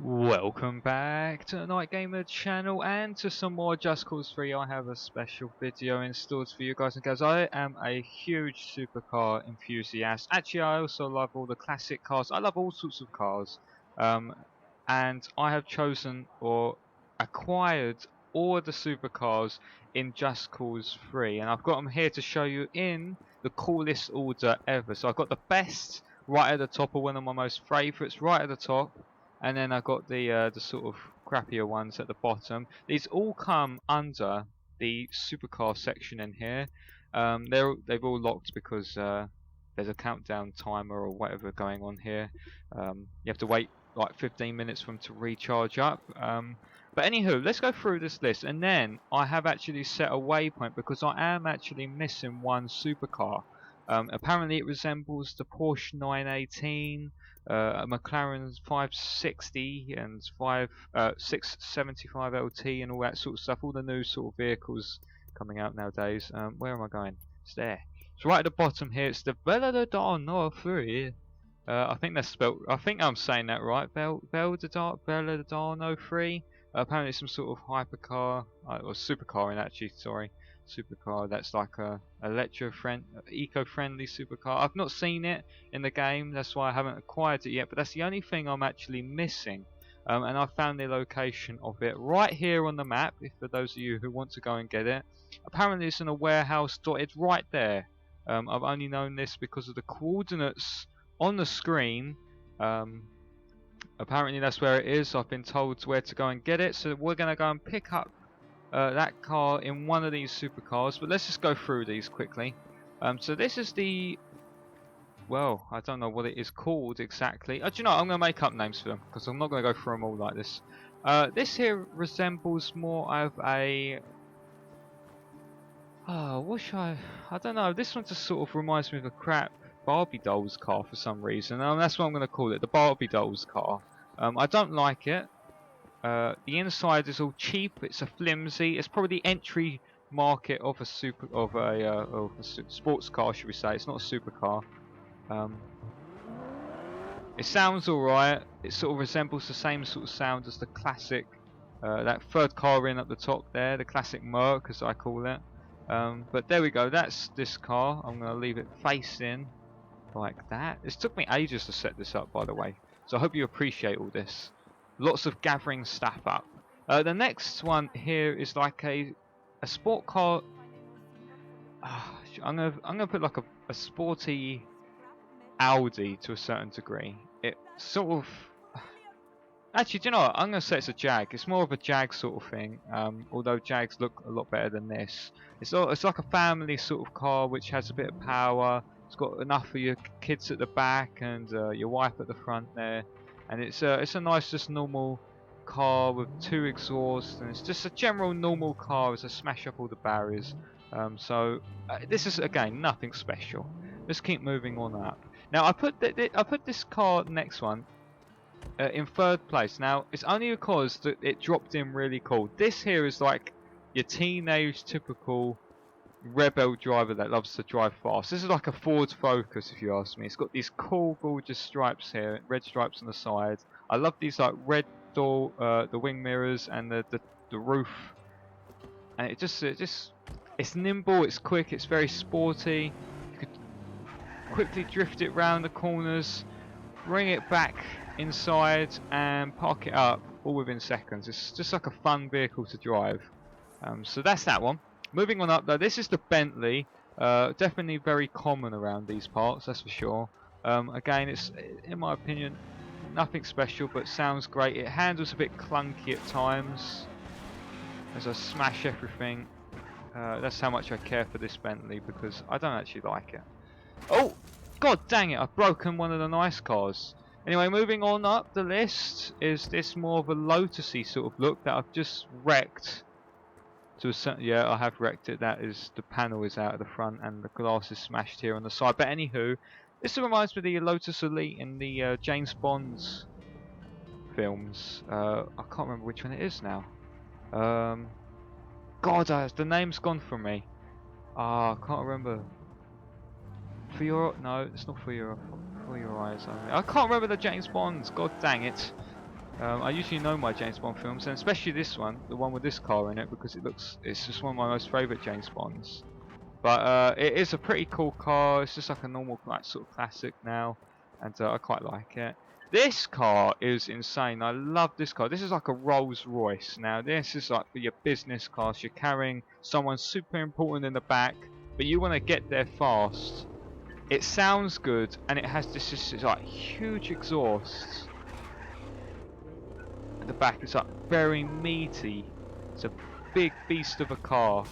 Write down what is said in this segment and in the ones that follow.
Welcome back to the Night Gamer channel and to some more Just Cause 3. I have a special video installed for you guys and girls. I am a huge supercar enthusiast. Actually, I also love all the classic cars. I love all sorts of cars. And I have chosen or acquired all of the supercars in Just Cause 3. And I've got them here to show you in the coolest order ever. So I've got the best right at the top, or one of my most favourites right at the top. And then I got the sort of crappier ones at the bottom. These all come under the supercar section in here. They've all locked because there's a countdown timer or whatever going on here. You have to wait like 15 minutes for them to recharge up. But anywho, let's go through this list, and then I have actually set a waypoint because I am actually missing one supercar. Apparently it resembles the Porsche 918, a McLaren 560 and 675 LT and all that sort of stuff, all the new sort of vehicles coming out nowadays. Where am I going? It's there. It's right at the bottom here. It's the Belladonna 3. I think that's spelled. I think I'm saying that right. Belladonna 3. Apparently some sort of hypercar or supercar in actually. Sorry. Supercar that's like a eco-friendly supercar. I've not seen it in the game, that's why I haven't acquired it yet, but that's the only thing I'm actually missing. And I found the location of it right here on the map, if for those of you who want to go and get it. Apparently it's in a warehouse dotted right there. I've only known this because of the coordinates on the screen. Apparently that's where it is. I've been told where to go and get it, so we're going to go and pick up that car in one of these supercars. But let's just go through these quickly. So this is the, well, I don't know what it is called exactly. Do you know, I'm going to make up names for them because I'm not going to go through them all like this. This here resembles more of a, I don't know, this one just sort of reminds me of a crap Barbie dolls car for some reason. That's what I'm going to call it, the Barbie dolls car. I don't like it. The inside is all cheap. It's a flimsy. It's probably the entry market of a sports car, should we say? It's not a supercar. It sounds alright. It sort of resembles the same sort of sound as the classic, that third car in at the top there, the classic Merc, as I call it. But there we go. That's this car. I'm going to leave it facing like that. It took me ages to set this up, by the way. So I hope you appreciate all this. Lots of gathering stuff up. The next one here is like a sport car. I'm gonna put like a sporty Audi to a certain degree. It sort of. Actually, do you know what? I'm gonna say it's a Jag. It's more of a Jag sort of thing. Although Jags look a lot better than this. It's like a family sort of car which has a bit of power. It's got enough for your kids at the back and your wife at the front there. And it's a nice, just normal car with 2 exhausts, and it's just a general normal car as I smash up all the barriers. This is again nothing special. Let's keep moving on up. Now I put this car next one in 3rd place. Now it's only because it dropped in really cool. This here is like your teenage typical rebel driver that loves to drive fast. This is like a Ford Focus, if you ask me. It's got these cool, gorgeous stripes here, red stripes on the side. I love these like red door, the wing mirrors and the roof. And it's nimble, it's quick, it's very sporty. You could quickly drift it round the corners, bring it back inside, and park it up all within seconds. It's just like a fun vehicle to drive. So that's that one. Moving on up though, this is the Bentley, definitely very common around these parts, that's for sure. Again, it's, in my opinion, nothing special, but sounds great. It handles a bit clunky at times, as I smash everything. That's how much I care for this Bentley, because I don't actually like it. Oh, god dang it, I've broken one of the nice cars. Anyway, moving on up the list, is this more of a Lotus-y sort of look that I've just wrecked. Yeah, I have wrecked it. That is, the panel is out of the front and the glass is smashed here on the side. But anywho, this reminds me of the Lotus Elite in the James Bond films. I can't remember which one it is now. God, the name's gone from me. I can't remember. No, it's not for your eyes. I can't remember the James Bonds. God dang it. I usually know my James Bond films, and especially this one, the one with this car in it, because it's just one of my most favourite James Bonds. But it is a pretty cool car. It's just like a normal, like, sort of classic now, and I quite like it. This car is insane. I love this car. This is like a Rolls Royce. Now this is like for your business class. You're carrying someone super important in the back, but you want to get there fast. It sounds good, and it has this like huge exhaust at the back. It's like very meaty. It's a big beast of a car.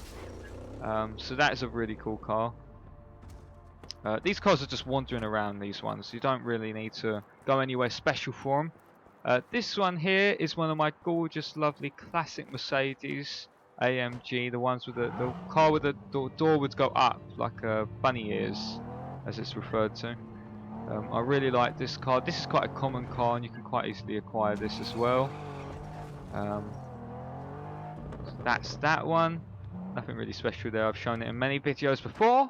So that is a really cool car. These cars are just wandering around, these ones. You don't really need to go anywhere special for them. This one here is one of my gorgeous, lovely, classic Mercedes AMG. The ones with the car with the door would go up, like bunny ears, as it's referred to. I really like this car. This is quite a common car, and you can quite easily acquire this as well. So that's that one. Nothing really special there. I've shown it in many videos before.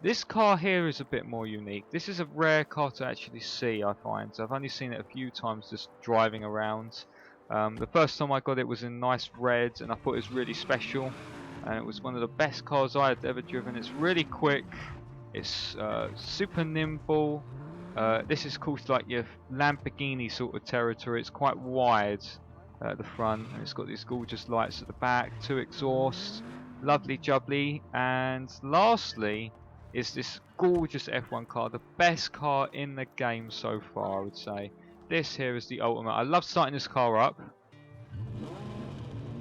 This car here is a bit more unique. This is a rare car to actually see, I find. So I've only seen it a few times just driving around. The first time I got it was in nice red, and I thought it was really special. And it was one of the best cars I had ever driven. It's really quick. It's super nimble. This is called like your Lamborghini sort of territory. It's quite wide at the front, and it's got these gorgeous lights at the back, 2 exhausts. Lovely jubbly. And lastly is this gorgeous F1 car, the best car in the game so far, I would say. This here is the ultimate. I love starting this car up.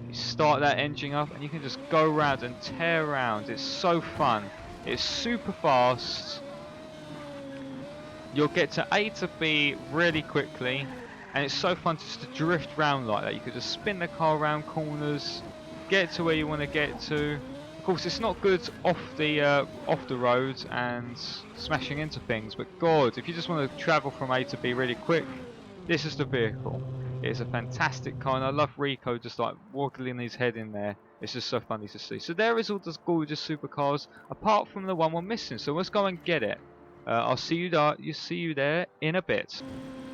You start that engine up and you can just go around and tear around. It's so fun. It's super fast. You'll get to A to B really quickly, and it's so fun just to drift around like that. You could just spin the car around corners, get to where you want to get to. Of course, it's not good off the road and smashing into things, but God, if you just want to travel from A to B really quick, this is the vehicle. It's a fantastic car, and I love Rico just like waggling his head in there. It's just so funny to see. So there is all those gorgeous supercars, apart from the one we're missing. So let's go and get it. I'll see you there. See you there in a bit.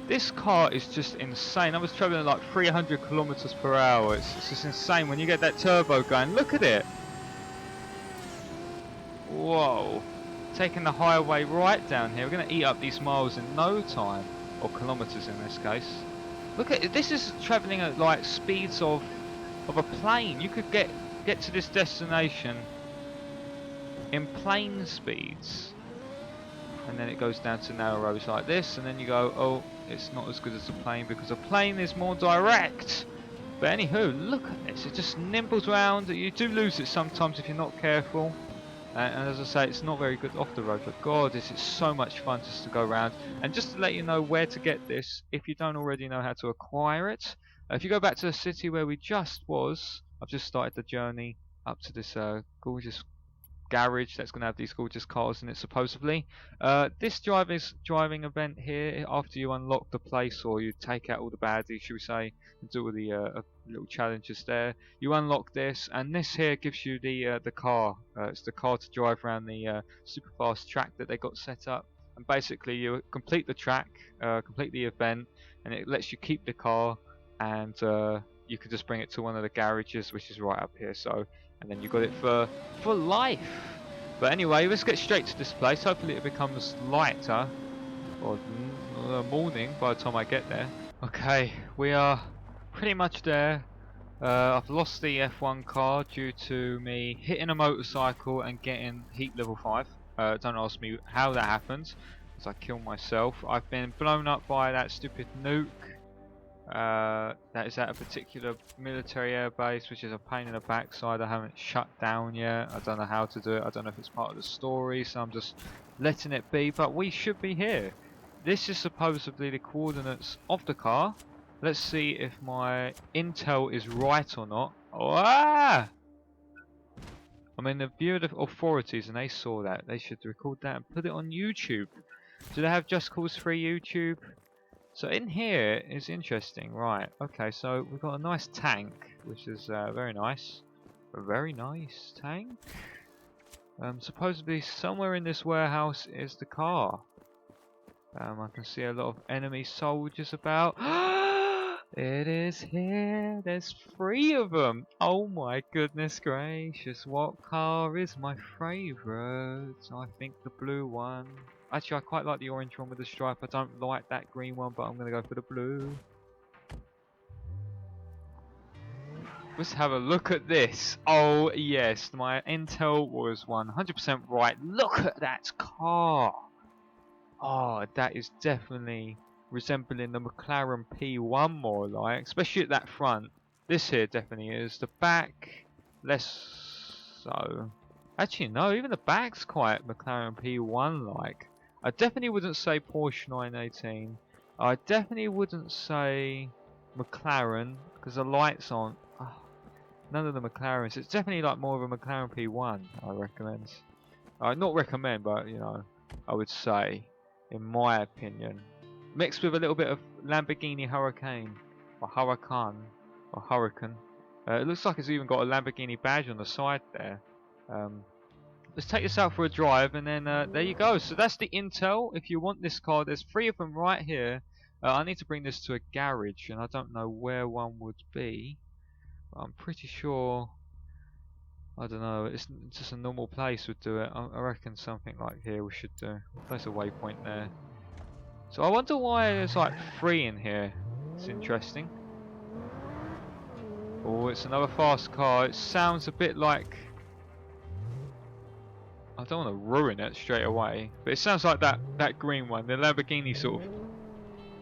This car is just insane. I was traveling at like 300 kilometers per hour. It's just insane when you get that turbo going. Look at it. Whoa, taking the highway right down here. We're going to eat up these miles in no time, or kilometers in this case. Look at it. This is traveling at like speeds of a plane. You could get to this destination in plane speeds, and then it goes down to narrow roads like this, and then you go, oh, it's not as good as a plane because a plane is more direct. But anywho, look at this. It just nimbles around. You do lose it sometimes if you're not careful. And as I say, it's not very good off the road, but God, this is so much fun just to go around. And just to let you know where to get this, if you don't already know how to acquire it, if you go back to the city where we just was, I've just started the journey up to this gorgeous garage that's going to have these gorgeous cars in it supposedly. This driving event here, after you unlock the place, or you take out all the baddies, should we say, and do all the little challenges there, you unlock this, and this here gives you the car. It's the car to drive around the super fast track that they got set up, and basically you complete the track, complete the event, and it lets you keep the car, and you could just bring it to one of the garages, which is right up here. So, and then you got it for life. But anyway, let's get straight to this place. Hopefully it becomes lighter, or morning by the time I get there. Okay, we are pretty much there. I've lost the F1 car due to me hitting a motorcycle and getting heat level 5. Don't ask me how that happened, because I killed myself. I've been blown up by that stupid nuke. That is at a particular military air base, which is a pain in the backside. I haven't shut down yet. I don't know how to do it. I don't know if it's part of the story, so I'm just letting it be. But we should be here. This is supposedly the coordinates of the car. Let's see if my intel is right or not. Oh, ah! I'm in the view of the authorities, and they saw that. They should record that and put it on YouTube. Do they have Just Cause 3 YouTube? So in here is interesting, right? Okay, so we've got a nice tank, which is very nice. A very nice tank. Supposedly somewhere in this warehouse is the car. I can see a lot of enemy soldiers about. It is here. There's 3 of them. Oh my goodness gracious. What car is my favourite? I think the blue one. Actually, I quite like the orange one with the stripe. I don't like that green one, but I'm going to go for the blue. Let's have a look at this. Oh yes, my intel was 100% right. Look at that car. Oh, that is definitely resembling the McLaren P1 more like, especially at that front. This here definitely is. The back, less so. Actually, no, even the back's quite McLaren P1 like. I definitely wouldn't say Porsche 918. I definitely wouldn't say McLaren because the lights aren't. None of the McLarens. It's definitely like more of a McLaren P1. I recommend. Not recommend, but you know, I would say, in my opinion, mixed with a little bit of Lamborghini Hurricane or Huracan or Hurricane. It looks like it's even got a Lamborghini badge on the side there. Let's take this out for a drive, and then there you go. So that's the Intel. If you want this car, there's 3 of them right here. I need to bring this to a garage, and I don't know where one would be. I'm pretty sure, I don't know, it's just a normal place would do it. I reckon something like here we should do. We'll place a waypoint there. So I wonder why there's like 3 in here. It's interesting. Oh, it's another fast car. It sounds a bit like, I don't want to ruin it straight away, but it sounds like that green one, the Lamborghini sort of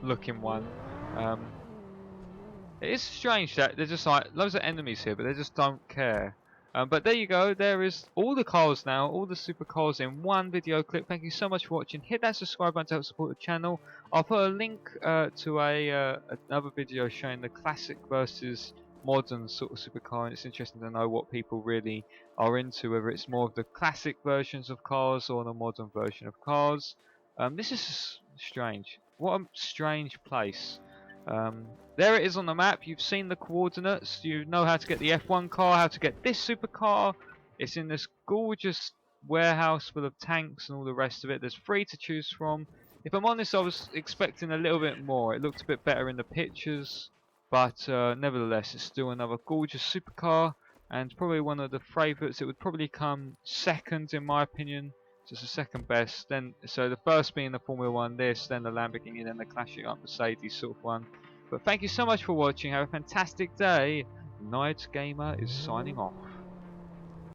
looking one. It is strange that there's just like loads of enemies here, but they just don't care. But there you go, there is all the cars now, all the supercars in one video clip. Thank you so much for watching. Hit that subscribe button to help support the channel. I'll put a link to another video showing the classic versus modern sort of supercar, and it's interesting to know what people really are into, whether it's more of the classic versions of cars or the modern version of cars. This is strange. What a strange place. There it is on the map. You've seen the coordinates. You know how to get the F1 car, how to get this supercar. It's in this gorgeous warehouse full of tanks and all the rest of it. There's 3 to choose from. If I'm honest, I was expecting a little bit more. It looked a bit better in the pictures, but nevertheless, it's still another gorgeous supercar and probably one of the favourites. It would probably come second in my opinion. Just the second best. Then, so the first being the Formula 1, this, then the Lamborghini, then the classic Mercedes sort of one. But thank you so much for watching. Have a fantastic day. Night Gamer is signing off.